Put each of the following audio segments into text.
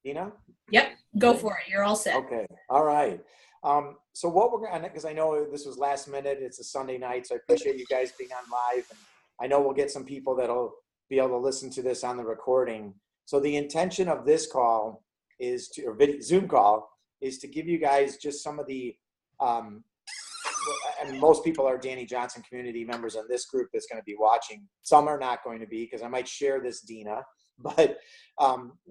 Dina? Yep, go for it. You're all set. Okay. All right. So what we're going to, because I know this was last minute, it's a Sunday night, so I appreciate you guys being on live. And I know we'll get some people that'll be able to listen to this on the recording. So the intention of this call is to, or video, Zoom call, is to give you guys just some of the, and most people are Danny Johnson community members in this group that's going to be watching. Some are not going to be, because I might share this, Dina. But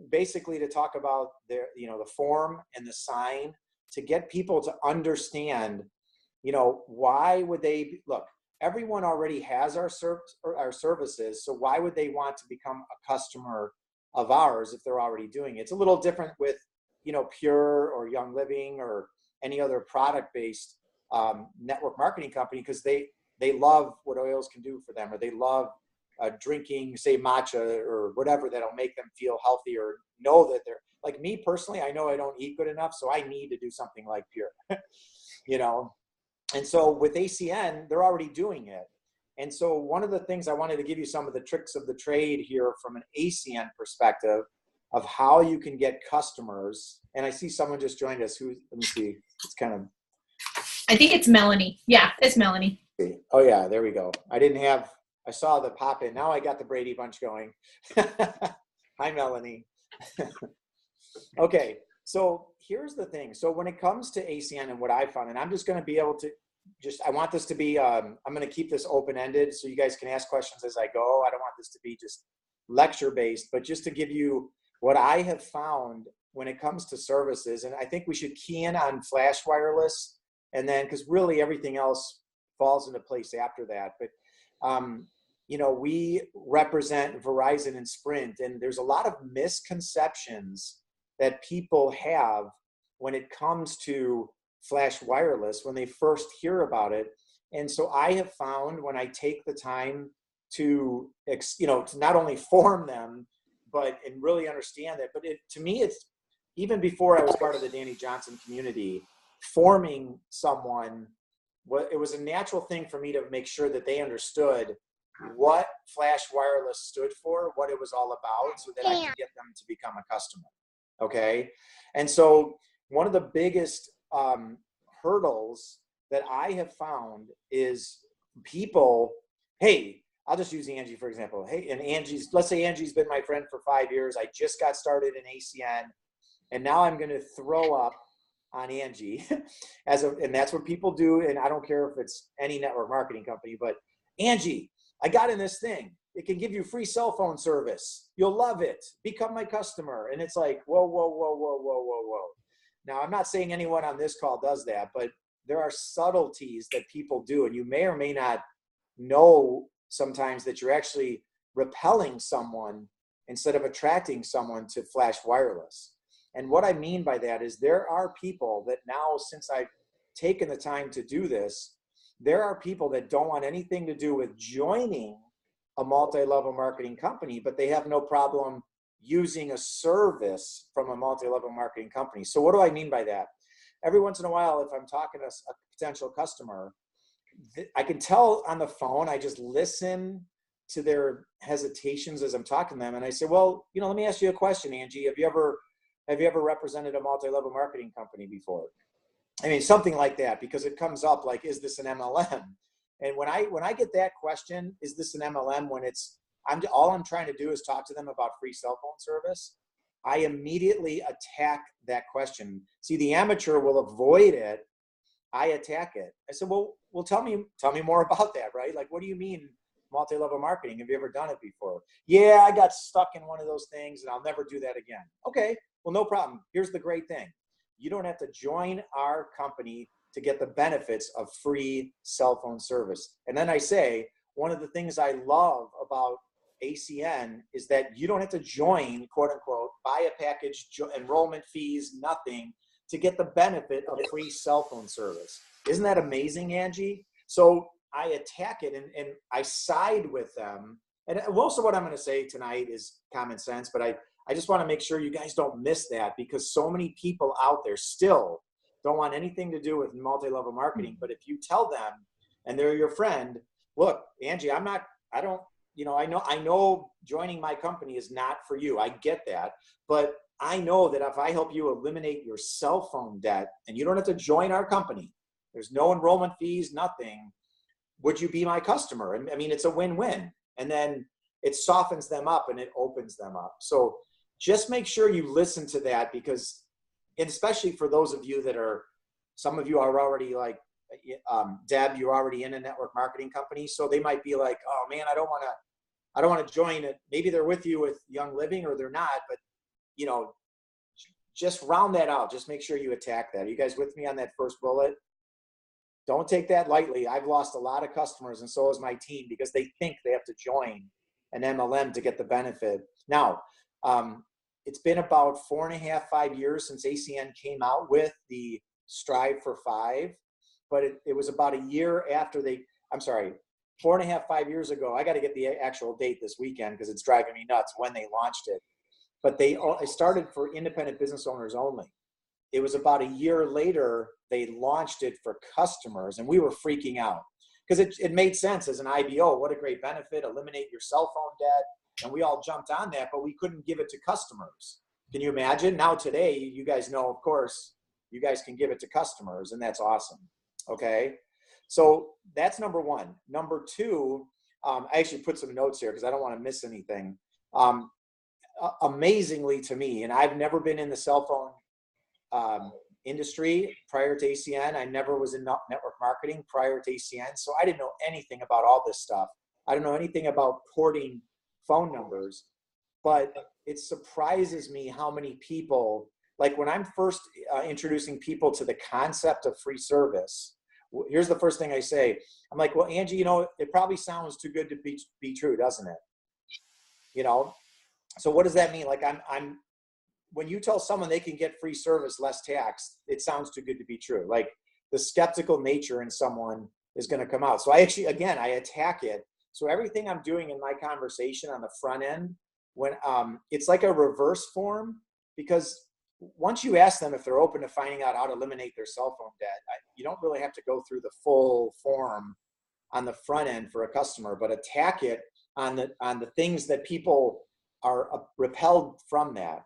basically to talk about their, the form and the sign, to get people to understand, why would they look? Everyone already has our services, so why would they want to become a customer of ours if they're already doing it? It's a little different with, Pure or Young Living or any other product-based network marketing company, because they love what oils can do for them, or they love drinking, say, matcha or whatever that'll make them feel healthy, or know that they're, like me personally, I know I don't eat good enough, so I need to do something like Pure, And so with ACN, they're already doing it. And so one of the things I wanted to give you some of the tricks of the trade here from an ACN perspective of how you can get customers. And I see someone just joined us who, let me see, it's kind of. I think it's Melanie. Yeah, it's Melanie. Oh yeah, there we go. I saw the pop in. Now I got the Brady Bunch going. Hi, Melanie. Okay, so here's the thing. So when it comes to ACN and what I found, and I'm just going to be able to I want this to be, I'm going to keep this open-ended so you guys can ask questions as I go. I don't want this to be just lecture-based, but just to give you what I have found when it comes to services. And I think we should key in on Flash Wireless, and then, because really everything else falls into place after that. But we represent Verizon and Sprint, and there's a lot of misconceptions that people have when it comes to Flash Wireless when they first hear about it. And so I have found, when I take the time to, to not only form them, and really understand it, but to me, it's, even before I was part of the Danny Johnson community, forming someone, it was a natural thing for me to make sure that they understood what Flash Wireless stood for, what it was all about, so that I could get them to become a customer. Okay. And so one of the biggest hurdles that I have found is people, hey, I'll just use Angie, for example. Hey, and let's say Angie's been my friend for 5 years. I just got started in ACN, and now I'm going to throw up on Angie and that's what people do. And I don't care if it's any network marketing company, but Angie, I got in this thing. It can give you free cell phone service. You'll love it. Become my customer. And it's like, whoa, whoa, whoa, whoa, whoa, whoa, whoa. Now, I'm not saying anyone on this call does that, but there are subtleties that people do. And you may or may not know sometimes that you're actually repelling someone instead of attracting someone to Flash Wireless. And what I mean by that is there are people that now, since I've taken the time to do this, there are people that don't want anything to do with joining a multi-level marketing company, but they have no problem using a service from a multi-level marketing company. So what do I mean by that? Every once in a while, if I'm talking to a potential customer, I can tell on the phone, I just listen to their hesitations as I'm talking to them. And I say, well, let me ask you a question, Angie. Have you ever represented a multi-level marketing company before? I mean, something like that, because it comes up like, is this an MLM? And when I get that question, is this an MLM, when all I'm trying to do is talk to them about free cell phone service, I immediately attack that question. See, the amateur will avoid it. I attack it. I said, well, tell me more about that, right? Like, what do you mean multi-level marketing? Have you ever done it before? Yeah, I got stuck in one of those things and I'll never do that again. Okay, well, no problem. Here's the great thing. You don't have to join our company to get the benefits of free cell phone service. And then I say, one of the things I love about ACN is that you don't have to join, quote unquote, buy a package, enrollment fees, nothing, to get the benefit of free cell phone service. Isn't that amazing, Angie? So I attack it and I side with them. And most of what I'm going to say tonight is common sense, but I just want to make sure you guys don't miss that, because so many people out there still don't want anything to do with multi-level marketing. But if you tell them, and they're your friend, look, Angie, I know joining my company is not for you. I get that. But I know that if I help you eliminate your cell phone debt and you don't have to join our company, there's no enrollment fees, nothing. Would you be my customer? And I mean, it's a win-win. And then it softens them up and it opens them up. So just make sure you listen to that, because, and especially for those of you that are, some of you are already like, Deb, you're already in a network marketing company. So they might be like, oh man, I don't want to join it. Maybe they're with you with Young Living or they're not, but you know, just round that out. Just make sure you attack that. Are you guys with me on that first bullet? Don't take that lightly. I've lost a lot of customers, and so has my team, because they think they have to join an MLM to get the benefit. Now, it's been about 4.5, 5 years since ACN came out with the Strive for 5, but it was about a year after I'm sorry, 4.5, 5 years ago. I got to get the actual date this weekend because it's driving me nuts when they launched it. But it started for independent business owners only. It was about a year later, they launched it for customers, and we were freaking out because it made sense as an IBO. What a great benefit, eliminate your cell phone debt. And we all jumped on that, but we couldn't give it to customers. Can you imagine? Now today, you guys know, of course, you guys can give it to customers, and that's awesome. Okay. So that's number one. Number two, I actually put some notes here because I don't want to miss anything. Amazingly to me, and I've never been in the cell phone industry prior to ACN. I never was in network marketing prior to ACN. So I didn't know anything about all this stuff. I don't know anything about porting phone numbers, but it surprises me how many people, like when I'm first introducing people to the concept of free service, here's the first thing I say. I'm like, well, Angie, you know, it probably sounds too good to be true, doesn't it? You know, so what does that mean? Like when you tell someone they can get free service, less tax, it sounds too good to be true. Like the skeptical nature in someone is going to come out. So I attack it. So everything I'm doing in my conversation on the front end, when it's like a reverse form, because once you ask them if they're open to finding out how to eliminate their cell phone debt, you don't really have to go through the full form on the front end for a customer, but attack it on the things that people are repelled from that.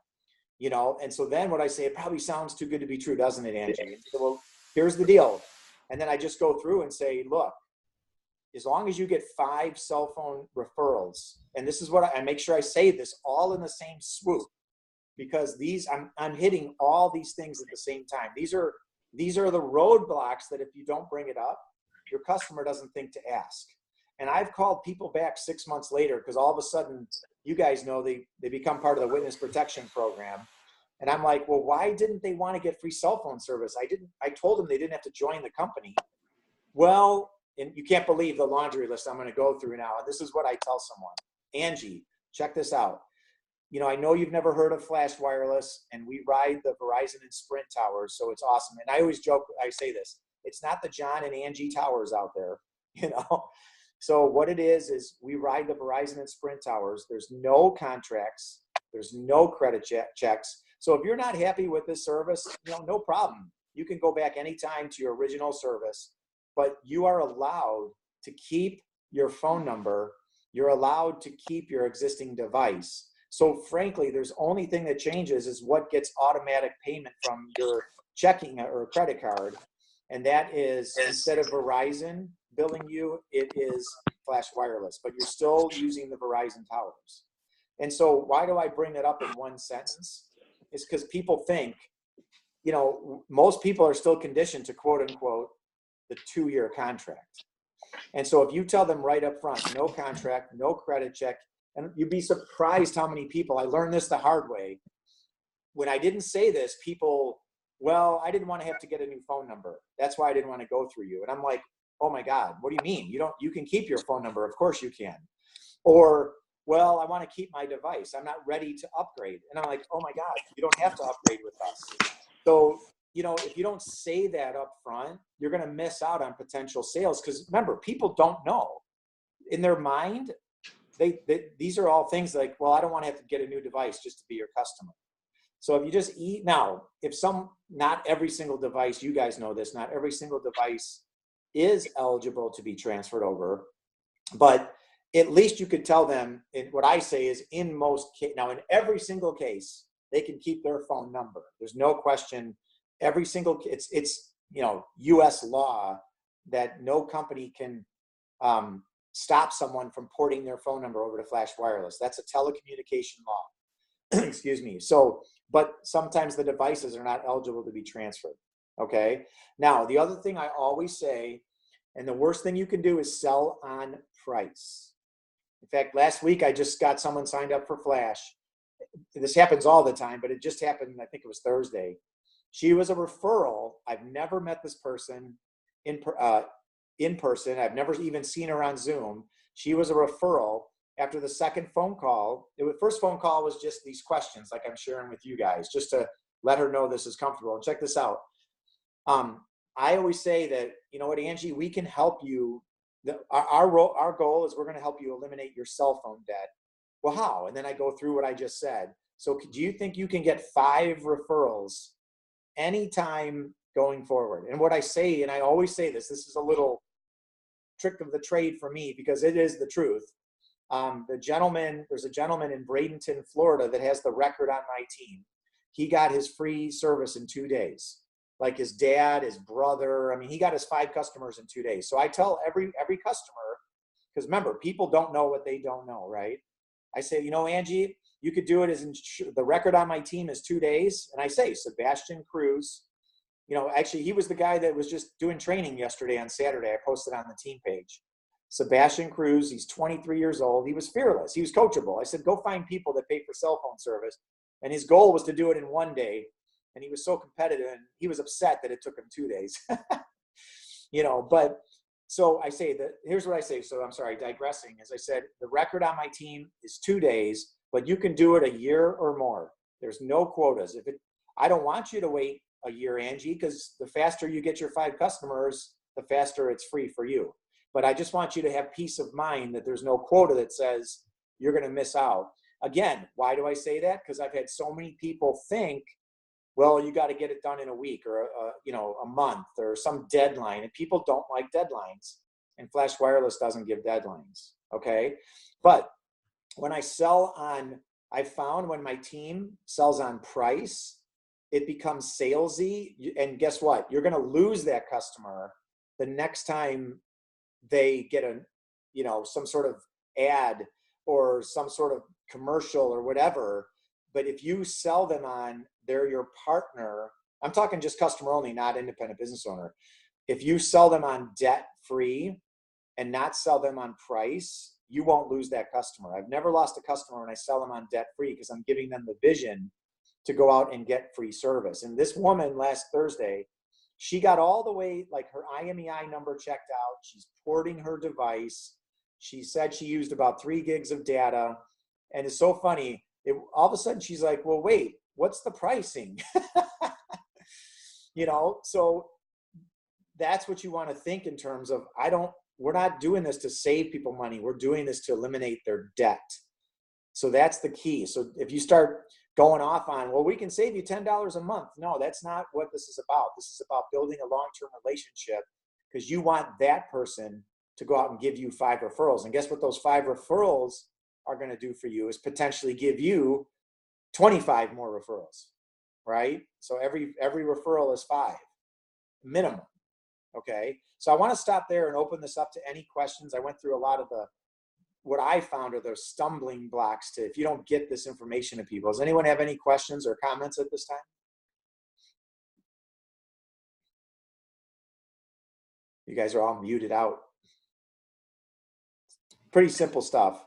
You know, and so then what I say, it probably sounds too good to be true, doesn't it, Angie? And so, well, here's the deal. And then I just go through and say, look, as long as you get 5 cell phone referrals, and this is what I make sure I say this all in the same swoop, because I'm hitting all these things at the same time. These are the roadblocks that if you don't bring it up, your customer doesn't think to ask. And I've called people back 6 months later because all of a sudden, you guys know they become part of the witness protection program. And I'm like, well, why didn't they want to get free cell phone service? I told them they didn't have to join the company. Well, and you can't believe the laundry list I'm going to go through now. And this is what I tell someone. Angie, check this out. You know, I know you've never heard of Flash Wireless, and we ride the Verizon and Sprint towers, so it's awesome. And I always joke, I say this, it's not the John and Angie towers out there, you know. So what it is we ride the Verizon and Sprint towers. There's no contracts. There's no credit checks. So if you're not happy with this service, you know, no problem. You can go back anytime to your original service, but you are allowed to keep your phone number. You're allowed to keep your existing device. So frankly, there's only thing that changes is what gets automatic payment from your checking or credit card. And that is, instead of Verizon billing you, it is Flash Wireless, but you're still using the Verizon towers. And so why do I bring that up in one sentence? It's because people think, you know, most people are still conditioned to quote unquote the 2-year contract. And so if you tell them right up front, no contract, no credit check, and you'd be surprised how many people, I learned this the hard way. When I didn't say this, people, well, I didn't want to have to get a new phone number. That's why I didn't want to go through you. And I'm like, oh my God, what do you mean? You can keep your phone number. Of course you can. Or, well, I want to keep my device. I'm not ready to upgrade. And I'm like, oh my God, you don't have to upgrade with us. So, you know, if you don't say that up front, you're going to miss out on potential sales. Because remember, people don't know. In their mind, these are all things like, well, I don't want to have to get a new device just to be your customer. So if you just now, not every single device, you guys know this, not every single device is eligible to be transferred over, but at least you could tell them, what I say is in most cases, now in every single case, they can keep their phone number. There's no question. Every single, it's U.S. law that no company can stop someone from porting their phone number over to Flash Wireless. That's a telecommunication law. Excuse me. So, but sometimes the devices are not eligible to be transferred. Okay. Now, the other thing I always say, and the worst thing you can do is sell on price. In fact, last week I just got someone signed up for Flash. This happens all the time, but it just happened, I think it was Thursday. She was a referral. I've never met this person in person. I've never even seen her on Zoom. She was a referral. After the second phone call, the first phone call was just these questions like I'm sharing with you guys, just to let her know this is comfortable. And check this out. I always say that, you know what, Angie, we can help you. Our goal is we're going to help you eliminate your cell phone debt. Well, how? And then I go through what I just said. So do you think you can get 5 referrals anytime going forward? And what I say, and I always say this is a little trick of the trade for me because it is the truth. There's a gentleman in Bradenton, Florida that has the record on my team. He got his free service in 2 days. Like his dad, his brother. I mean, he got his 5 customers in 2 days. So I tell every customer, because remember, people don't know what they don't know, right? I say, you know, Angie, you could do it as the record on my team is 2 days. And I say, Sebastian Cruz, you know, actually he was the guy that was just doing training yesterday on Saturday. I posted on the team page. Sebastian Cruz, he's 23 years old. He was fearless. He was coachable. I said, go find people that pay for cell phone service. And his goal was to do it in 1 day. And he was so competitive and he was upset that it took him 2 days, you know, but so I say that here's what I say. So I'm sorry, digressing. As I said, the record on my team is 2 days, but you can do it a year or more. There's no quotas. I don't want you to wait a year, Angie, because the faster you get your 5 customers, the faster it's free for you. But I just want you to have peace of mind that there's no quota that says you're going to miss out. Again, why do I say that? Because I've had so many people think, well, you got to get it done in a week or a month or some deadline, and people don't like deadlines, and Flash Wireless doesn't give deadlines. Okay, but when I found when my team sells on price, it becomes salesy, and guess what? You're going to lose that customer the next time they get some sort of ad or some sort of commercial or whatever. But if you sell them on, they're your partner. I'm talking just customer only, not independent business owner. If you sell them on debt free and not sell them on price, you won't lose that customer. I've never lost a customer when I sell them on debt free because I'm giving them the vision to go out and get free service. And this woman last Thursday, she got all the way, like her IMEI number checked out. She's porting her device. She said she used about 3 gigs of data. And it's so funny. All of a sudden she's like, well, wait, what's the pricing? So that's what you want to think in terms of, we're not doing this to save people money. We're doing this to eliminate their debt. So that's the key. So if you start going off on, well, we can save you $10 a month. No, that's not what this is about. This is about building a long-term relationship because you want that person to go out and give you 5 referrals. And guess what those 5 referrals are going to do for you is potentially give you 25 more referrals, right? So every referral is 5 minimum. Okay. So I want to stop there and open this up to any questions. I went through a lot of what I found are those stumbling blocks to, if you don't get this information to people. Does anyone have any questions or comments at this time? You guys are all muted out. Pretty simple stuff.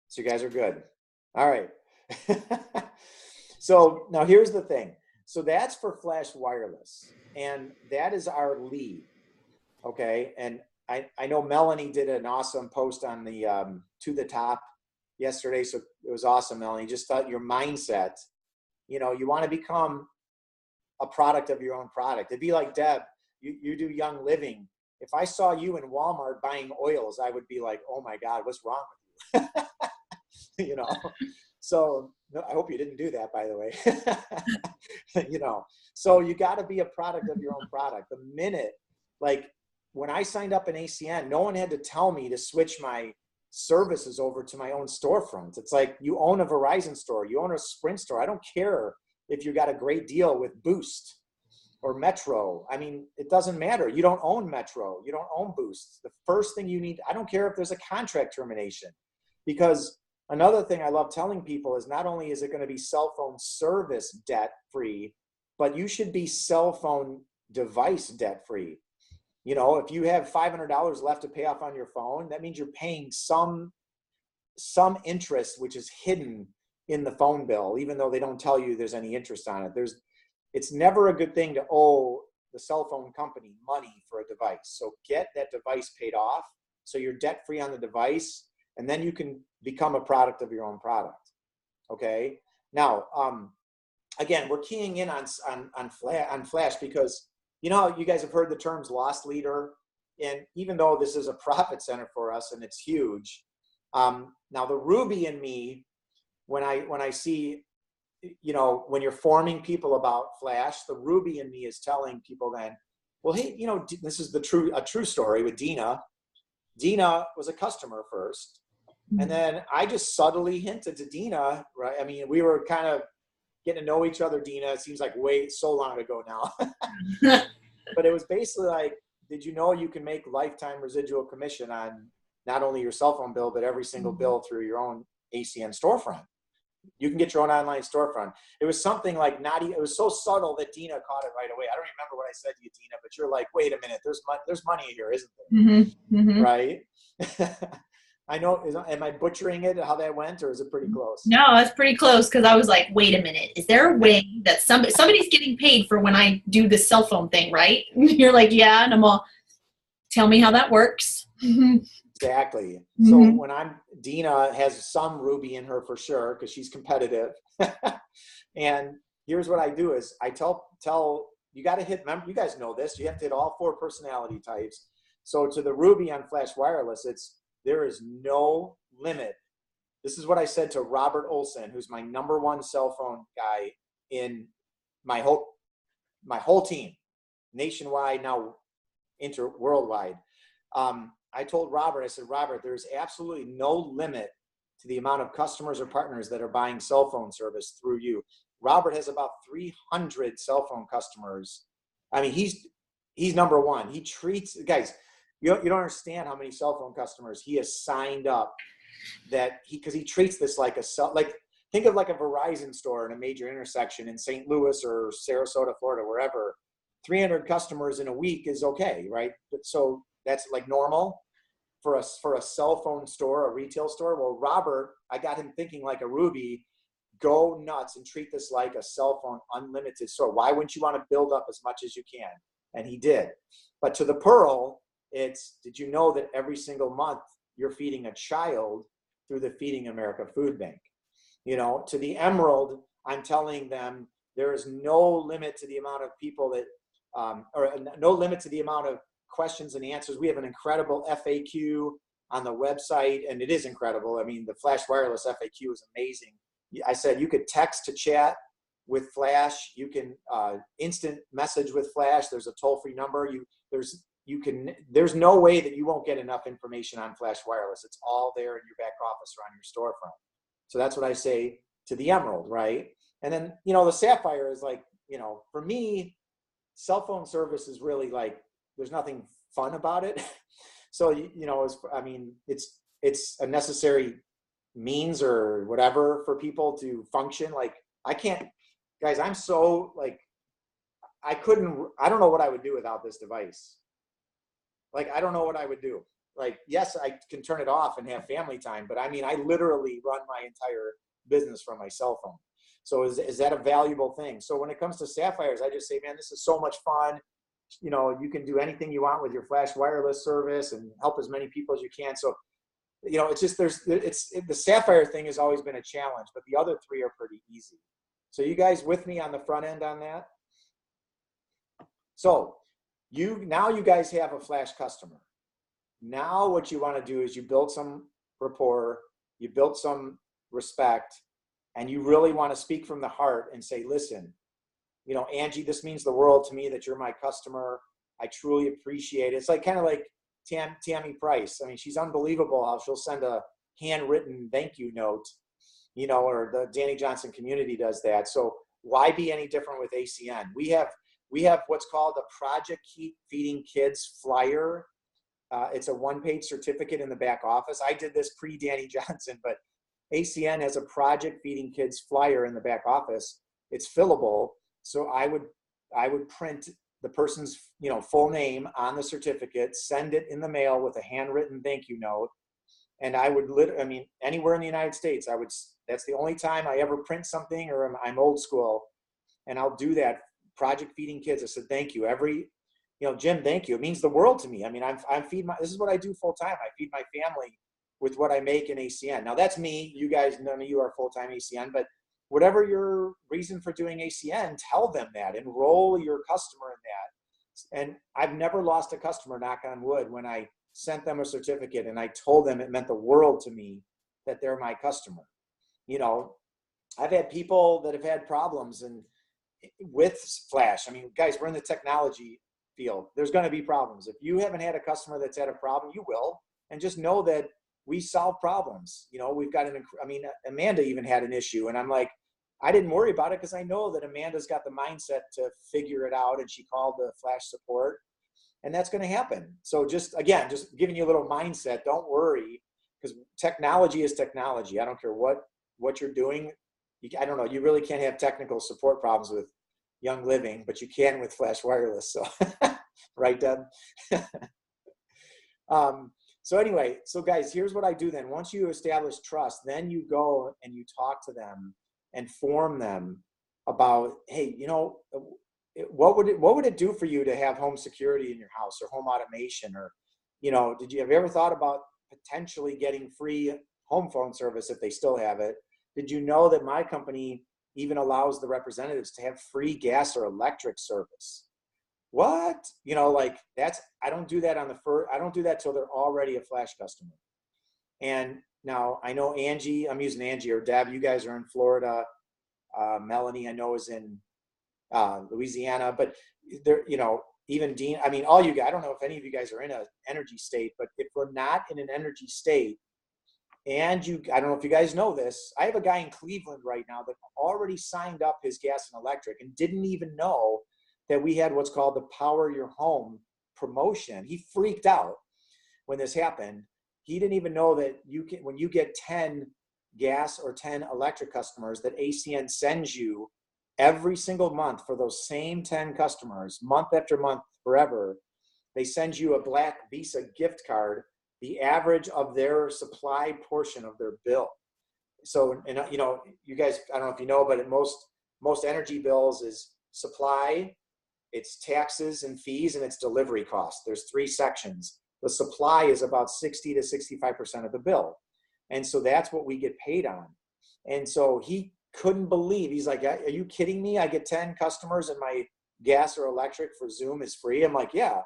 So you guys are good. All right. So now here's the thing. So that's for Flash Wireless. And that is our lead. Okay. And I know Melanie did an awesome post on the To the Top yesterday. So it was awesome, Melanie. Just thought your mindset, you want to become a product of your own product. It'd be like Deb, you do Young Living. If I saw you in Walmart buying oils, I would be like, oh my God, what's wrong with you? So no, I hope you didn't do that, by the way. So you got to be a product of your own product. The minute, like when I signed up in ACN, no one had to tell me to switch my services over to my own storefront. It's like, you own a Verizon store, you own a Sprint store. I don't care if you got a great deal with Boost or Metro. I mean, it doesn't matter. You don't own Metro. You don't own Boost. The first thing you need, I don't care if there's a contract termination, because another thing I love telling people is not only is it going to be cell phone service debt free, but you should be cell phone device debt free. You know, if you have $500 left to pay off on your phone, that means you're paying some interest, which is hidden in the phone bill, even though they don't tell you there's any interest on it. It's never a good thing to owe the cell phone company money for a device. So get that device paid off so you're debt free on the device, and then you can become a product of your own product. Okay. Now, again, we're keying in on Flash because, you know, you guys have heard the terms loss leader, and even though this is a profit center for us and it's huge, now the Ruby in me, when I see, you know, when you're forming people about Flash, the Ruby in me is telling people then, well, hey, you know, this is a true story with Dina. Dina was a customer first, and then I just subtly hinted to Dina, right? I mean, we were kind of getting to know each other, Dina. It seems like so long ago now. But it was basically like, did you know you can make lifetime residual commission on not only your cell phone bill, but every single bill through your own ACN storefront? You can get your own online storefront. It was something like it was so subtle that Dina caught it right away. I don't remember what I said to you, Dina, but you're like, wait a minute, there's money here, isn't there? Right? I know, am I butchering it, how that went, or is it pretty close? No, it's pretty close, because I was like, wait a minute, is there a way that somebody's getting paid for when I do this cell phone thing, right? You're like, yeah, and I'm all, tell me how that works. Exactly. So when Dina has some Ruby in her for sure, because she's competitive. And here's what I do is I tell you got to hit, you guys know this, you have to hit all 4 personality types. So to the Ruby on Flash Wireless, there is no limit. This is what I said to Robert Olson, who's my #1 cell phone guy in my whole team, nationwide, now worldwide. I told Robert, I said, Robert, there's absolutely no limit to the amount of customers or partners that are buying cell phone service through you. Robert has about 300 cell phone customers. I mean, he's #1. He treats, guys, you don't understand how many cell phone customers he has signed up because he treats this like think of like a Verizon store in a major intersection in St. Louis or Sarasota, Florida, wherever. 300 customers in a week is okay, right? So that's like normal for a cell phone store, a retail store. Well, Robert, I got him thinking like a Ruby. Go nuts and treat this like a cell phone unlimited store. Why wouldn't you want to build up as much as you can? And he did. But to the Pearl, did you know that every single month you're feeding a child through the Feeding America Food Bank? You know, to the Emerald, I'm telling them there is no limit to the amount of people that, or no limit to the amount of questions and answers. We have an incredible FAQ on the website, and it is incredible. I mean, the Flash Wireless FAQ is amazing. I said you could text to chat with Flash. You can instant message with Flash. There's a toll-free number. There's no way that you won't get enough information on Flash Wireless. It's all there in your back office or on your storefront. So that's what I say to the Emerald, right? And then, you know, the Sapphire is like, you know, for me, cell phone service is really like, there's nothing fun about it. So, you know, it's a necessary means or whatever for people to function. Like, I can't, guys, I'm so like, I don't know what I would do without this device. Like, I don't know what I would do. Like, yes, I can turn it off and have family time, but I mean, I literally run my entire business from my cell phone. So is that a valuable thing? So when it comes to Sapphires, I just say, man, this is so much fun. You know, you can do anything you want with your Flash Wireless service and help as many people as you can. So, you know, it's just, the Sapphire thing has always been a challenge, but the other 3 are pretty easy. So you guys with me on the front end on that? So now you guys have a Flash customer. Now what you want to do is you build some rapport, you build some respect, and you really want to speak from the heart and say, listen, you know, Angie, this means the world to me that you're my customer. I truly appreciate it. It's like kind of like Tammy Price. I mean, she's unbelievable how she'll send a handwritten thank you note, you know, or the Danny Johnson community does that. So why be any different with ACN? We have what's called a Project Keep Feeding Kids flyer. It's a one-page certificate in the back office. I did this pre-Danny Johnson, but ACN has a Project Feeding Kids flyer in the back office. It's fillable. So I would print the person's, you know, full name on the certificate, send it in the mail with a handwritten thank you note. And I would I mean, anywhere in the United States, that's the only time I ever print something, or I'm old school, and I'll do that. Project Feeding Kids. I said, thank you. You know, Jim, thank you. It means the world to me. I mean, this is what I do full time. I feed my family with what I make in ACN. Now that's me. You guys, none of you are full-time ACN, but whatever your reason for doing ACN, tell them that, enroll your customer in that. And I've never lost a customer, knock on wood, when I sent them a certificate and I told them it meant the world to me that they're my customer. You know, I've had people that have had problems and with Flash. I mean, guys, we're in the technology field. There's going to be problems. If you haven't had a customer that's had a problem, you will. And just know that we solve problems. You know, we've got Amanda even had an issue, and I'm like, I didn't worry about it because I know that Amanda's got the mindset to figure it out, and she called the Flash support, and that's going to happen. So just giving you a little mindset. Don't worry, because technology is technology. I don't care what you're doing. I don't know. You really can't have technical support problems with Young Living, but you can with Flash Wireless. So, right, Deb? So anyway, so guys, here's what I do then. Once you establish trust, then you go and you talk to them and form them about, hey, you know, what would it do for you to have home security in your house, or home automation, or, you know, have you ever thought about potentially getting free home phone service if they still have it? Did you know that my company even allows the representatives to have free gas or electric service? What? You know, like I don't do that I don't do that till they're already a Flash customer. And now I know Angie, I'm using Angie, or Deb, you guys are in Florida. Melanie, I know, is in Louisiana, but there, you know, even Dean, I mean, all you guys, I don't know if any of you guys are in an energy state, but if we're not in an energy state, and I don't know if you guys know this, I have a guy in Cleveland right now that already signed up his gas and electric and didn't even know that we had what's called the Power Your Home promotion. He freaked out when this happened. He didn't even know that when you get 10 gas or 10 electric customers, that ACN sends you every single month for those same 10 customers, month after month, forever. They send you a black Visa gift card, the average of their supply portion of their bill. So, and you know, you guys, I don't know if you know, but at most energy bills is supply, it's taxes and fees, and it's delivery costs. There's 3 sections. The supply is about 60 to 65% of the bill. And so that's what we get paid on. And so he couldn't believe, he's like, are you kidding me? I get 10 customers and my gas or electric for Zoom is free. I'm like, yeah.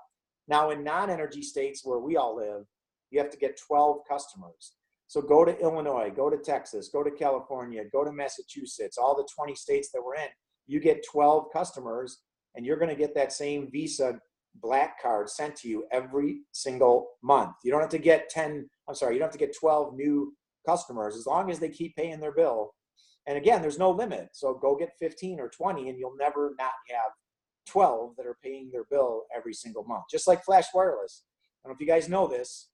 Now in non-energy states where we all live, you have to get 12 customers. So go to Illinois, go to Texas, go to California, go to Massachusetts, all the 20 states that we're in, you get 12 customers, and you're going to get that same Visa black card sent to you every single month. You don't have to get you don't have to get 12 new customers, as long as they keep paying their bill. And again, there's no limit. So go get 15 or 20, and you'll never not have 12 that are paying their bill every single month. Just like Flash Wireless. I don't know if you guys know this,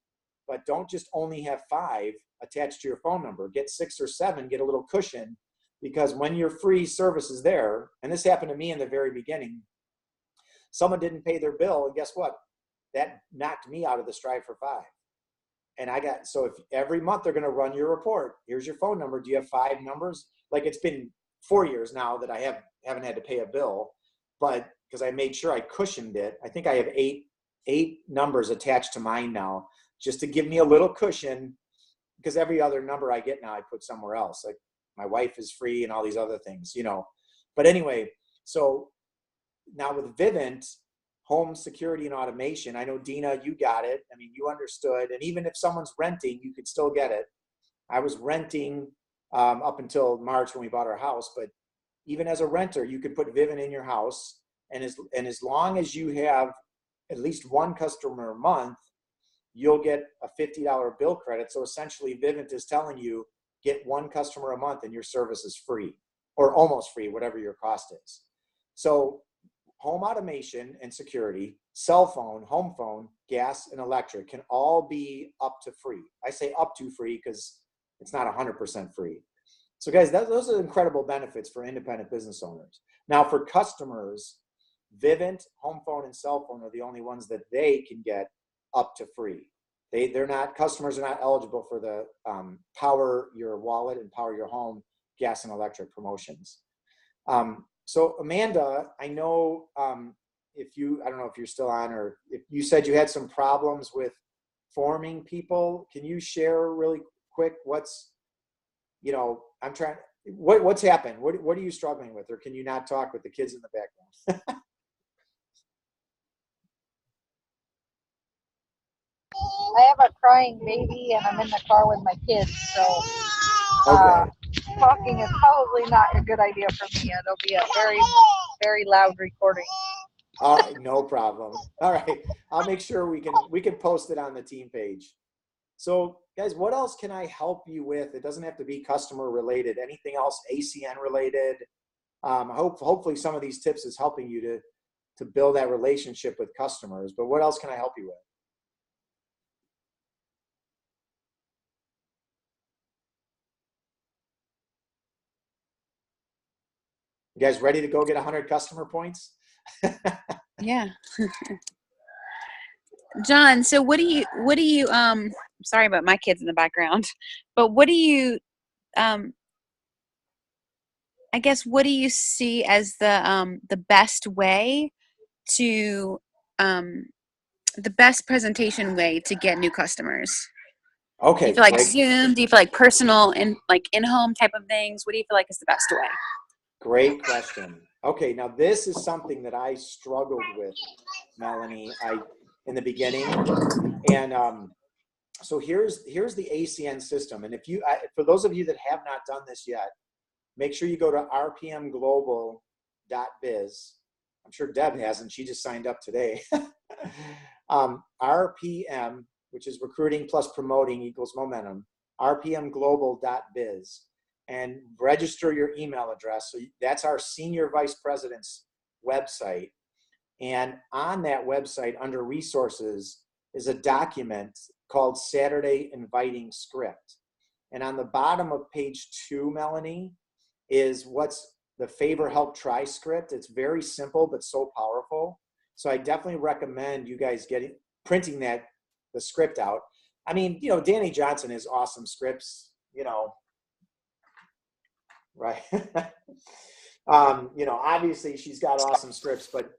but don't just only have 5 attached to your phone number. Get 6 or 7, get a little cushion, because when your free service is there, and this happened to me in the very beginning, someone didn't pay their bill, and guess what? That knocked me out of the Strive for 5. And so if every month they're going to run your report, here's your phone number. Do you have 5 numbers? Like, it's been 4 years now that I haven't had to pay a bill, but because I made sure I cushioned it. I think I have 8 numbers attached to mine now, just to give me a little cushion, because every other number I get now I put somewhere else. Like my wife is free and all these other things, you know. But anyway, so now with Vivint, home security and automation, I know, Dina, you got it. I mean, you understood. And even if someone's renting, you could still get it. I was renting up until March when we bought our house, but even as a renter, you could put Vivint in your house. And as long as you have at least 1 customer a month, you'll get a $50 bill credit. So essentially Vivint is telling you, get one customer a month and your service is free or almost free, whatever your cost is. So home automation and security, cell phone, home phone, gas, and electric can all be up to free. I say up to free because it's not 100% free. So guys, those are incredible benefits for independent business owners. Now for customers, Vivint, home phone, and cell phone are the only ones that they can get up to free. They're not, customers are not eligible for the power your wallet and power your home gas and electric promotions. So Amanda, I know I don't know if you're still on, or if you said you had some problems with forming people. Can you share really quick what's happened? What are you struggling with, or can you not talk with the kids in the background? I have a crying baby and I'm in the car with my kids, so Okay. Talking is probably not a good idea for me. It'll be a very, very loud recording. All right, no problem. All right, I'll make sure we can post it on the team page. So guys, what else can I help you with? It doesn't have to be customer related. Anything else ACN related? Hopefully some of these tips is helping you to build that relationship with customers. But what else can I help you with? You guys ready to go get 100 customer points? Yeah. John, so what do you sorry about my kids in the background, but what do you I guess what do you see as the best way to the best presentation way to get new customers? Okay. Do you feel like Zoom? Do you feel like personal and like in-home type of things? What do you feel like is the best way? Great question. Okay, now this is something that I struggled with, Melanie, in the beginning, and so here's the ACN system. And for those of you that have not done this yet, make sure you go to rpmglobal.biz. I'm sure Deb hasn't. She just signed up today. RPM, which is recruiting plus promoting equals momentum. rpmglobal.biz. And register your email address. So that's our senior vice president's website. And on that website, under resources, is a document called Saturday Inviting Script. And on the bottom of page 2, Melanie, is what's the Favor Help Try script. It's very simple, but so powerful. So I definitely recommend you guys printing the script out. I mean, Danny Johnson has awesome scripts, right? Obviously she's got awesome scripts, but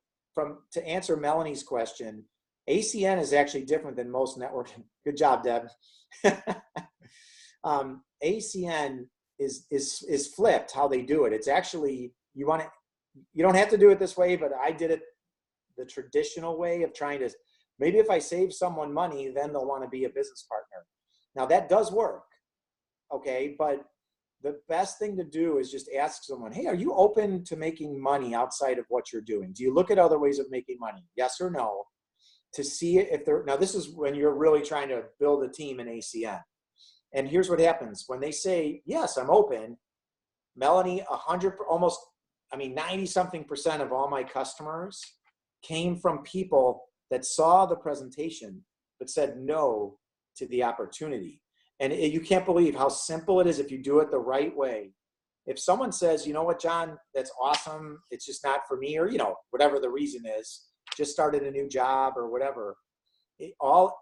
to answer Melanie's question, ACN is actually different than most networking. Good job, Deb. ACN is flipped how they do it. It's actually, you don't have to do it this way, but I did it the traditional way of trying to, maybe if I save someone money, then they'll want to be a business partner. Now that does work. Okay. But the best thing to do is just ask someone, hey, are you open to making money outside of what you're doing? Do you look at other ways of making money? Yes or no? To see if now this is when you're really trying to build a team in ACN. And here's what happens. When they say, yes, I'm open, Melanie, 90-something% of all my customers came from people that saw the presentation, but said no to the opportunity. And you can't believe how simple it is if you do it the right way. If someone says, you know what, John, that's awesome, it's just not for me, or, whatever the reason is, just started a new job or whatever,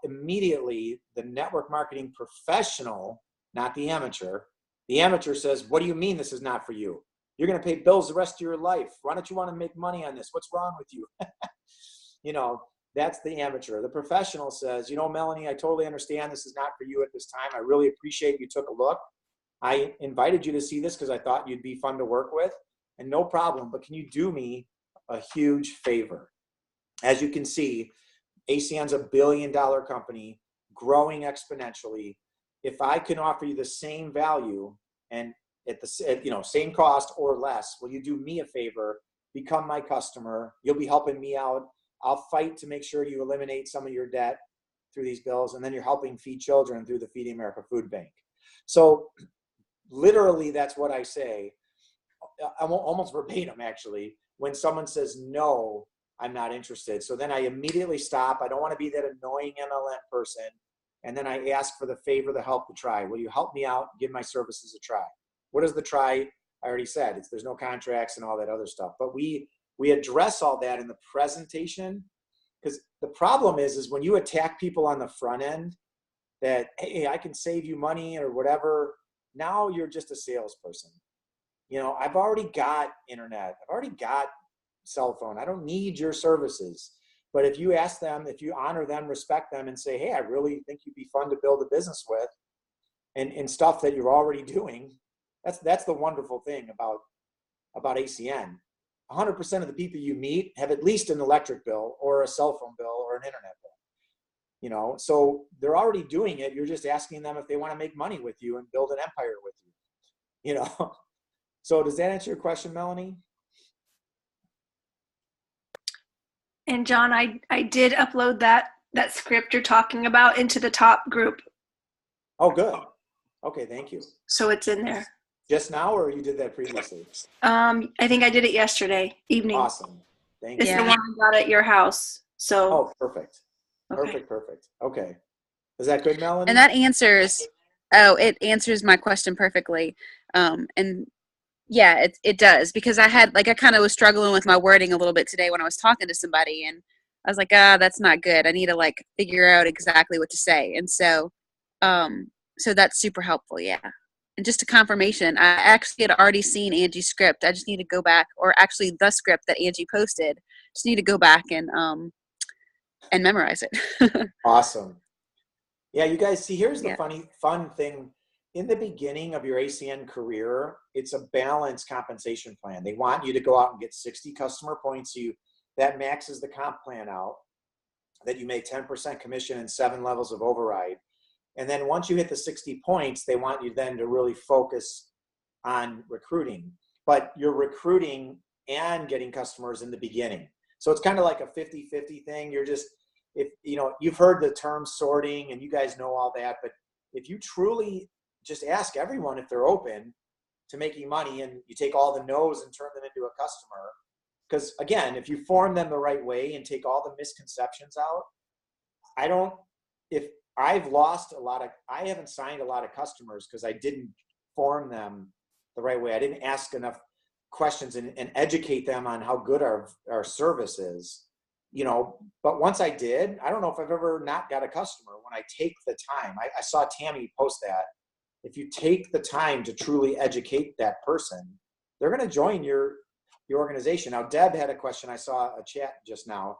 immediately the network marketing professional, not the amateur says, what do you mean this is not for you? You're going to pay bills the rest of your life. Why don't you want to make money on this? What's wrong with you? That's the amateur. The professional says, Melanie, I totally understand this is not for you at this time. I really appreciate you took a look. I invited you to see this because I thought you'd be fun to work with, and no problem, but can you do me a huge favor? As you can see, ACN's $1 billion company, growing exponentially. If I can offer you the same value and at the same cost or less, will you do me a favor? Become my customer. You'll be helping me out. I'll fight to make sure you eliminate some of your debt. through these bills, and then you're helping feed children through the Feeding America Food Bank. So literally, that's what I say. I'm almost verbatim, actually, when someone says, no, I'm not interested. So then I immediately stop. I don't want to be that annoying MLM person. And then I ask for the favor, the help to try. Will you help me out? Give my services a try. What is the try? I already said, there's no contracts and all that other stuff. But we address all that in the presentation, because the problem is when you attack people on the front end that, hey, I can save you money or whatever, now you're just a salesperson. I've already got internet. I've already got cell phone. I don't need your services. But if you ask them, if you honor them, respect them, and say, hey, I really think you'd be fun to build a business with, and stuff that you're already doing, that's the wonderful thing about ACN. 100% of the people you meet have at least an electric bill or a cell phone bill or an internet bill. So they're already doing it. You're just asking them if they want to make money with you and build an empire with you. So does that answer your question, Melanie? And John, I did upload that script you're talking about into the top group. Oh, good. Okay, thank you. So it's in there. Just now, or you did that previously? I think I did it yesterday evening. Awesome. Thank you. It's the one I got at your house. So. Oh, perfect. Okay. Perfect. Okay. Is that good, Melanie? And that answers, it answers my question perfectly. And yeah, it does, because I kind of was struggling with my wording a little bit today when I was talking to somebody, and I was like, that's not good. I need to figure out exactly what to say. And so, so that's super helpful. Yeah. And just a confirmation, I actually had already seen Angie's script. I just need to go back, or actually the script that Angie posted, just need to go back and memorize it. Awesome. Yeah, you guys see, here's the fun thing. In the beginning of your ACN career, it's a balanced compensation plan. They want you to go out and get 60 customer points. That maxes the comp plan out, that you make 10% commission and 7 levels of override. And then once you hit the 60 points, they want you then to really focus on recruiting. But you're recruiting and getting customers in the beginning. So it's kind of like a 50-50 thing. You're just, you've heard the term sorting and you guys know all that, but if you truly just ask everyone if they're open to making money, and you take all the no's and turn them into a customer, because again, if you form them the right way and take all the misconceptions out, I haven't signed a lot of customers because I didn't form them the right way. I didn't ask enough questions and educate them on how good our service is, but once I did, I don't know if I've ever not got a customer when I take the time. I saw Tammy post that. If you take the time to truly educate that person, they're going to join your organization. Now, Deb had a question. I saw a chat just now.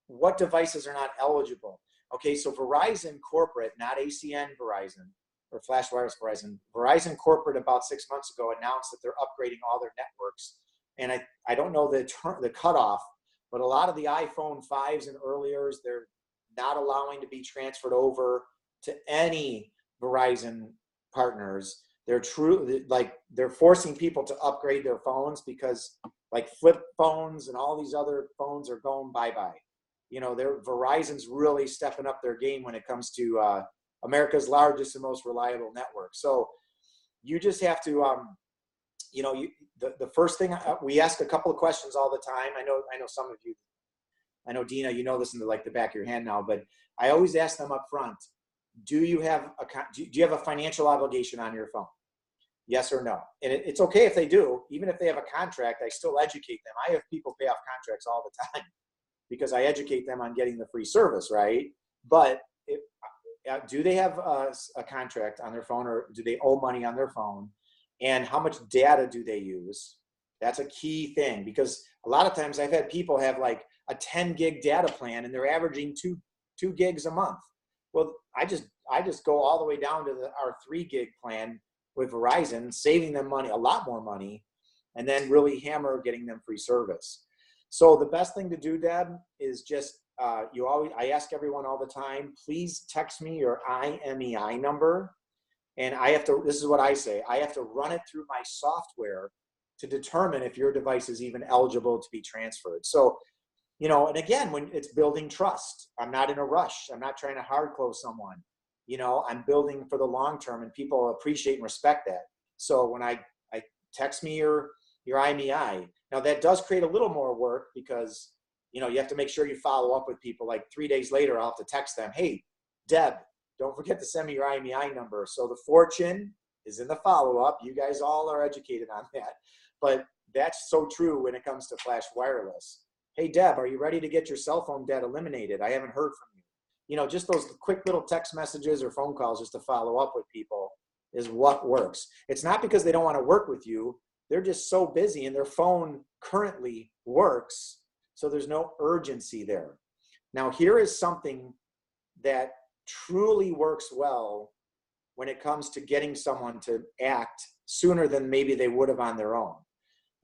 What devices are not eligible? Okay, so Verizon Corporate, not ACN Verizon or Flash Wireless Verizon, Verizon Corporate about 6 months ago announced that they're upgrading all their networks. And I don't know the cutoff, but a lot of the iPhone 5s and earliers, they're not allowing to be transferred over to any Verizon partners. They're they're forcing people to upgrade their phones because flip phones and all these other phones are going bye-bye. Verizon's really stepping up their game when it comes to America's largest and most reliable network. So you just have to, the first thing, we ask a couple of questions all the time. I know some of you, I know Dina, this in the back of your hand now, but I always ask them up front, do you have a financial obligation on your phone? Yes or no? And it's okay if they do. Even if they have a contract, I still educate them. I have people pay off contracts all the time because I educate them on getting the free service, right? But do they have a contract on their phone, or do they owe money on their phone? And how much data do they use? That's a key thing, because a lot of times I've had people have a 10 gig data plan and they're averaging two gigs a month. Well, I just go all the way down to our 3 gig plan with Verizon, saving them money, a lot more money, and then really hammer getting them free service. So the best thing to do, Deb, is just I ask everyone all the time, please text me your IMEI number. And this is what I say, I have to run it through my software to determine if your device is even eligible to be transferred. So, you know, and again, when it's building trust, I'm not in a rush. I'm not trying to hard close someone. You know, I'm building for the long term, and people appreciate and respect that. So when I text me your IMEI, now that does create a little more work because, you know, you have to make sure you follow up with people. Like 3 days later, I'll have to text them, hey, Deb, don't forget to send me your IMEI number. So the fortune is in the follow-up. You guys all are educated on that. But that's so true when it comes to Flash Wireless. Hey, Deb, are you ready to get your cell phone debt eliminated? I haven't heard from you. You know, just those quick little text messages or phone calls just to follow up with people is what works. It's not because they don't want to work with you. They're just so busy and their phone currently works. So there's no urgency there. Now, here is something that truly works well when it comes to getting someone to act sooner than maybe they would have on their own.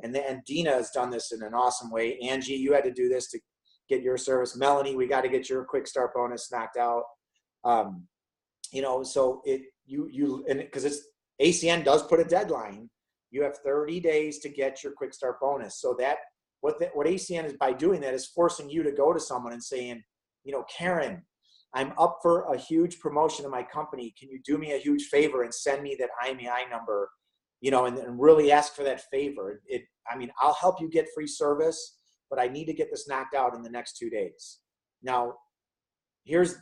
And Dina has done this in an awesome way. Angie, you had to do this to get your service. Melanie, we got to get your quick start bonus knocked out. You know, so because it's ACN does put a deadline. You have 30 days to get your quick start bonus. So that what ACN is, by doing that, is forcing you to go to someone and saying, you know, Karen, I'm up for a huge promotion in my company. Can you do me a huge favor and send me that IMEI number, you know, and really ask for that favor. I mean, I'll help you get free service, but I need to get this knocked out in the next 2 days. Now, here's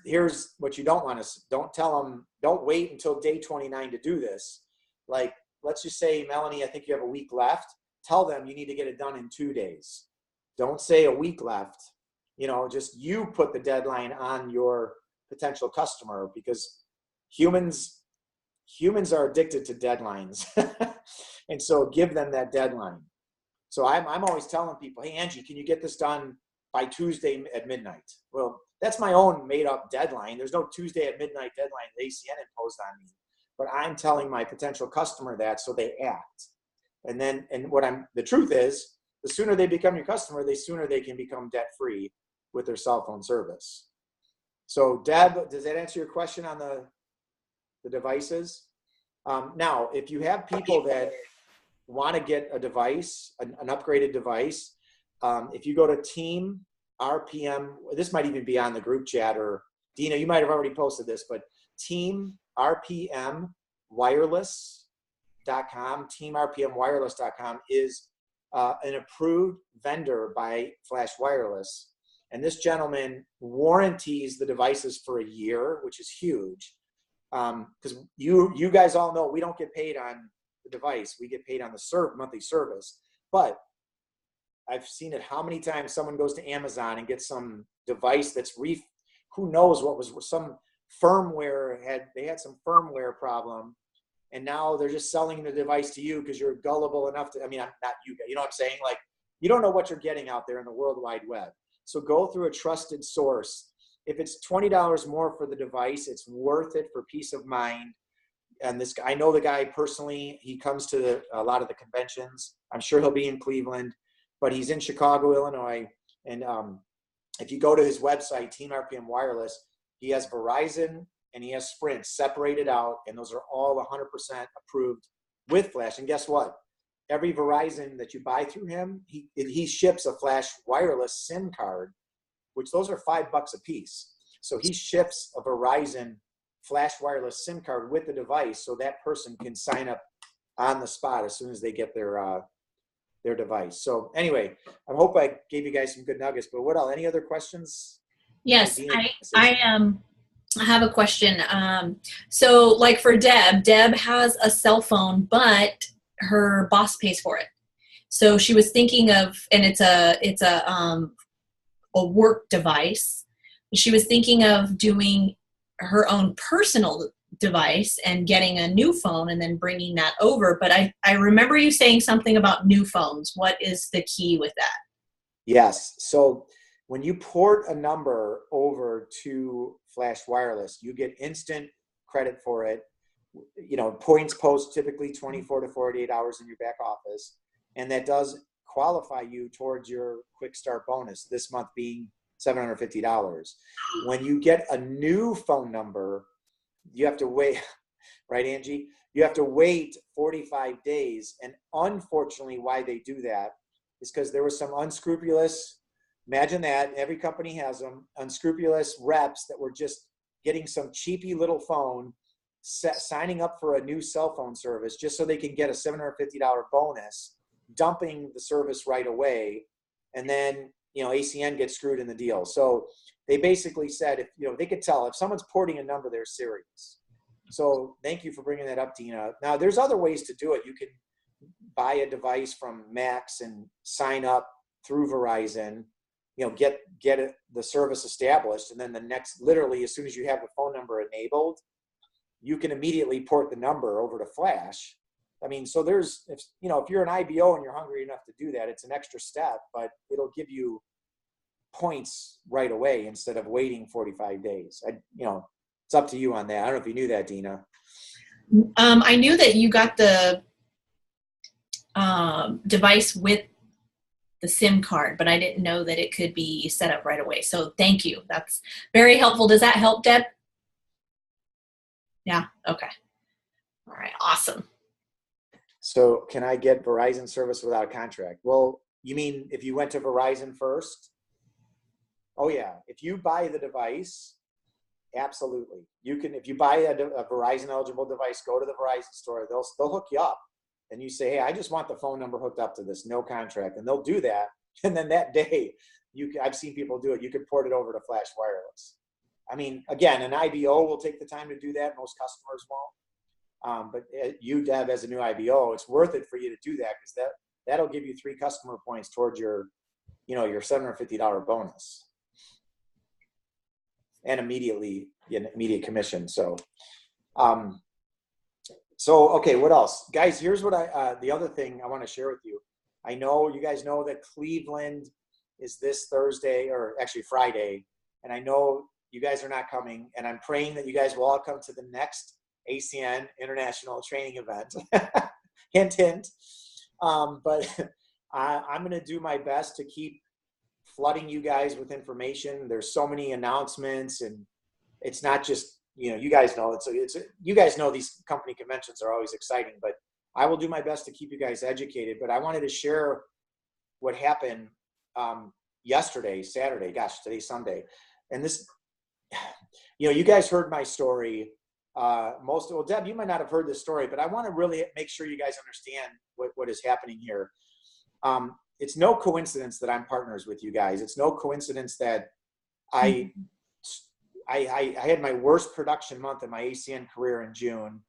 what you don't want to, don't tell them, don't wait until day 29 to do this. Like, let's just say, Melanie, I think you have a week left. Tell them you need to get it done in 2 days. Don't say a week left. You know, just you put the deadline on your potential customer, because humans are addicted to deadlines. And so give them that deadline. So I'm always telling people, hey, Angie, can you get this done by Tuesday at midnight? Well, that's my own made up deadline. There's no Tuesday at midnight deadline that ACN imposed on me, but I'm telling my potential customer that so they act. And the truth is, the sooner they become your customer, the sooner they can become debt free with their cell phone service. So Deb, does that answer your question on the devices? Now, if you have people that want to get a device, an upgraded device, if you go to Team RPM, this might even be on the group chat, or Dina, you might have already posted this, but teamrpmwireless.com, teamrpmwireless.com is an approved vendor by Flash Wireless. And this gentleman warranties the devices for a year, which is huge. Because you guys all know we don't get paid on the device. We get paid on the monthly service. But I've seen it how many times someone goes to Amazon and gets some device that's who knows what was some firmware they had some firmware problem, and now they're just selling the device to you because you're gullible enough to, I mean, I'm not you guys, you know what I'm saying? Like, you don't know what you're getting out there in the World Wide Web. So go through a trusted source. If it's $20 more for the device, it's worth it for peace of mind. And this guy, I know the guy personally. He comes to a lot of the conventions. I'm sure he'll be in Cleveland, but he's in Chicago, Illinois. And if you go to his website, Team RPM Wireless, he has Verizon and he has Sprint separated out, and those are all 100% approved with Flash. And guess what? Every Verizon that you buy through him, he ships a Flash Wireless SIM card, which those are $5 a piece. So he ships a Verizon Flash Wireless SIM card with the device, so that person can sign up on the spot as soon as they get their device. So anyway, I hope I gave you guys some good nuggets. But what else? Any other questions? Yes, I have a question. So like for Deb has a cell phone, but her boss pays for it. So she was thinking of, and it's a work device. She was thinking of doing her own personal device and getting a new phone and then bringing that over. But I remember you saying something about new phones. What is the key with that? Yes. So when you port a number over to Flash Wireless, you get instant credit for it. You know, points post typically 24 to 48 hours in your back office. And that does qualify you towards your quick start bonus, this month being $750. When you get a new phone number, you have to wait, right, Angie? You have to wait 45 days. And unfortunately, why they do that is because there was some unscrupulous Imagine that. Every company has them. Unscrupulous reps that were just getting some cheapy little phone, signing up for a new cell phone service just so they can get a $750 bonus, dumping the service right away. And then, ACN gets screwed in the deal. So they basically said, if, they could tell if someone's porting a number, they're serious. So thank you for bringing that up, Dina. Now, there's other ways to do it. You can buy a device from Max and sign up through Verizon, get the service established. And then literally, as soon as you have the phone number enabled, you can immediately port the number over to Flash. I mean, so if you're an IBO and you're hungry enough to do that, it's an extra step, but it'll give you points right away instead of waiting 45 days. It's up to you on that. I don't know if you knew that, Dina. I knew that you got the device with the SIM card, but I didn't know that it could be set up right away. So thank you. That's very helpful. Does that help, Deb? Yeah. Okay. All right. Awesome. So can I get Verizon service without a contract? Well, you mean if you went to Verizon first? Oh yeah. If you buy the device, absolutely. You can, if you buy a Verizon eligible device, go to the Verizon store, they'll hook you up. And you say, hey, I just want the phone number hooked up to this, no contract. And they'll do that. And then that day, I've seen people do it. You can port it over to Flash Wireless. I mean, again, an IBO will take the time to do that. Most customers won't. But you, Deb, as a new IBO, it's worth it for you to do that because that'll give you 3 customer points towards your $750 bonus. And immediate commission. So, okay, what else? Guys, here's what the other thing I want to share with you. I know you guys know that Cleveland is this Thursday, or actually Friday, and I know you guys are not coming, and I'm praying that you guys will all come to the next ACN International Training event. Hint, hint. But I'm going to do my best to keep flooding you guys with information. There's so many announcements, and it's not just, you guys know, you guys know these company conventions are always exciting, but I will do my best to keep you guys educated. But I wanted to share what happened yesterday, Saturday, gosh, today's Sunday. And this, you guys heard my story. Deb, you might not have heard this story, but I want to really make sure you guys understand what is happening here. It's no coincidence that I'm partners with you guys. It's no coincidence that I had my worst production month in my ACN career in June.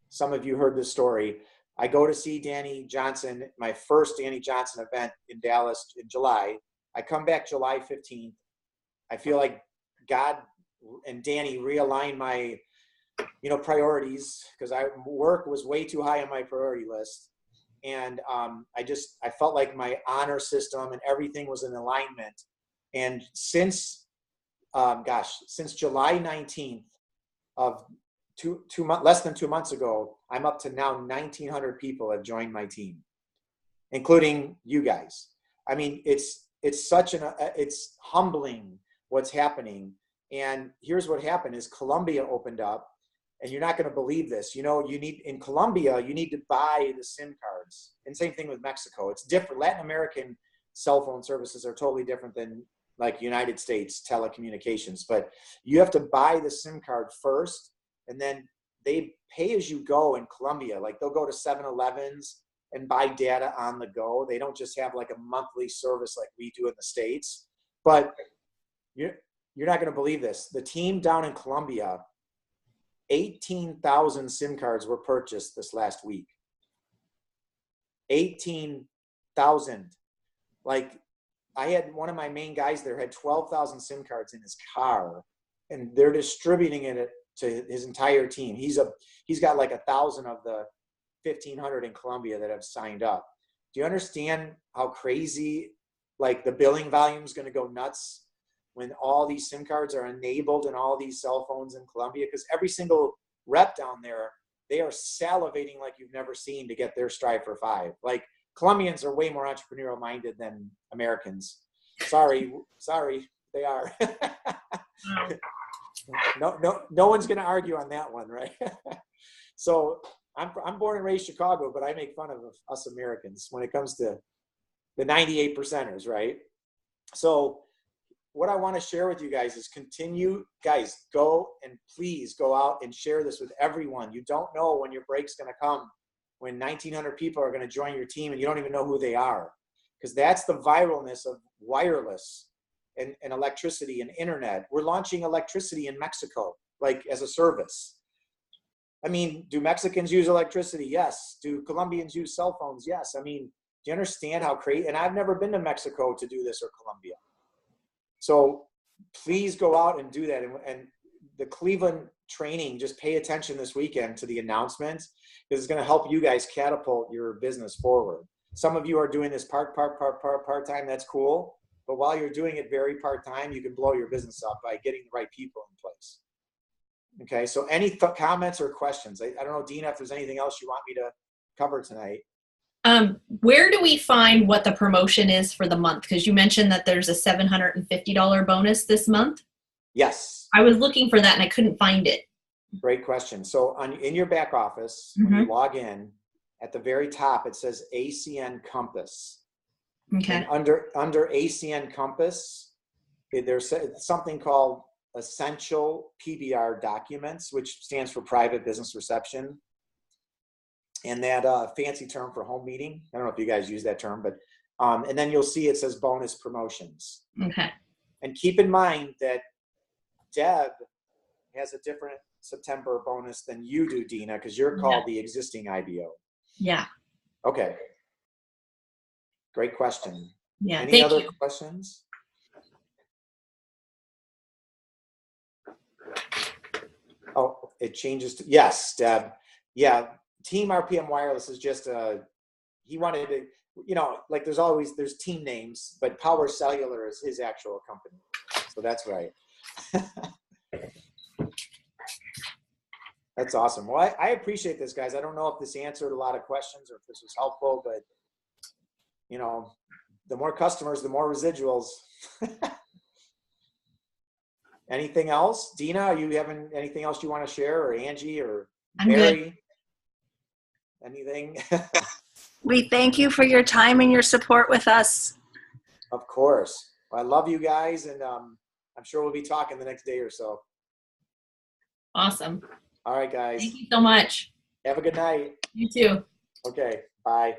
Some of you heard this story. I go to see Danny Johnson, my first Danny Johnson event in Dallas in July. I come back July 15th. I feel like God and Danny realigned my, priorities because work was way too high on my priority list. And I felt like my honor system and everything was in alignment. And since July 19th of less than 2 months ago, I'm up to now 1,900 people have joined my team, including you guys. I mean, it's it's humbling what's happening. And here's what happened is Colombia opened up, and you're not going to believe this. In Colombia, you need to buy the SIM cards. And same thing with Mexico. It's different. Latin American cell phone services are totally different than like United States telecommunications, but you have to buy the SIM card first, and then they pay as you go in Colombia. Like they'll go to 7-Elevens and buy data on the go. They don't just have like a monthly service like we do in the States. But you're not going to believe this. The team down in Colombia, 18,000 SIM cards were purchased this last week. 18,000. Like I had one of my main guys there had 12,000 SIM cards in his car, and they're distributing it to his entire team. He's got like 1,000 of the 1,500 in Colombia that have signed up. Do you understand how crazy, like the billing volume is going to go nuts when all these SIM cards are enabled in all these cell phones in Colombia? Because every single rep down there, they are salivating like you've never seen to get their Strive for 5. Like Colombians are way more entrepreneurial minded than Americans. Sorry, they are. No one's going to argue on that one, right? So I'm born and raised Chicago, but I make fun of us Americans when it comes to the 98%ers, right? So what I want to share with you guys is guys, go and please go out and share this with everyone. You don't know when your break's going to come, when 1,900 people are going to join your team and you don't even know who they are. Because that's the viralness of wireless and electricity and internet. We're launching electricity in Mexico, like as a service. I mean, do Mexicans use electricity? Yes. Do Colombians use cell phones? Yes. I mean, do you understand how crazy? And I've never been to Mexico to do this, or Colombia. So please go out and do that. And the Cleveland training, just pay attention this weekend to the announcements, because it's going to help you guys catapult your business forward. Some of you are doing this part-time. That's cool. But while you're doing it very part-time, you can blow your business up by getting the right people in place. Okay, so any comments or questions? I don't know, Dina, if there's anything else you want me to cover tonight. Where do we find what the promotion is for the month? Because you mentioned that there's a $750 bonus this month. Yes. I was looking for that and I couldn't find it. Great question. So in your back office, when you log in, at the very top, it says ACN Compass. Okay. And under ACN Compass, there's something called Essential PBR Documents, which stands for Private Business Reception. And that fancy term for home meeting. I don't know if you guys use that term, but and then you'll see it says bonus promotions. Okay. And keep in mind that Deb has a different September bonus than you do, Dina, because you're called the existing IBO. Yeah. Okay. Great question. Yeah. Any Thank other you. questions? Oh, it changes to, yes, Deb. Yeah. Team RPM Wireless is just he wanted to, like there's team names, but Power Cellular is his actual company. So that's right. That's awesome. Well, I appreciate this, guys. I don't know if this answered a lot of questions or if this was helpful, but the more customers, the more residuals. Anything else? Dina, are you having anything else you want to share, or Angie, or Mary? Good. Anything? We thank you for your time and your support with us. Of course. Well, I love you guys, and I'm sure we'll be talking the next day or so. Awesome. All right, guys. Thank you so much. Have a good night. You too. Okay. Bye.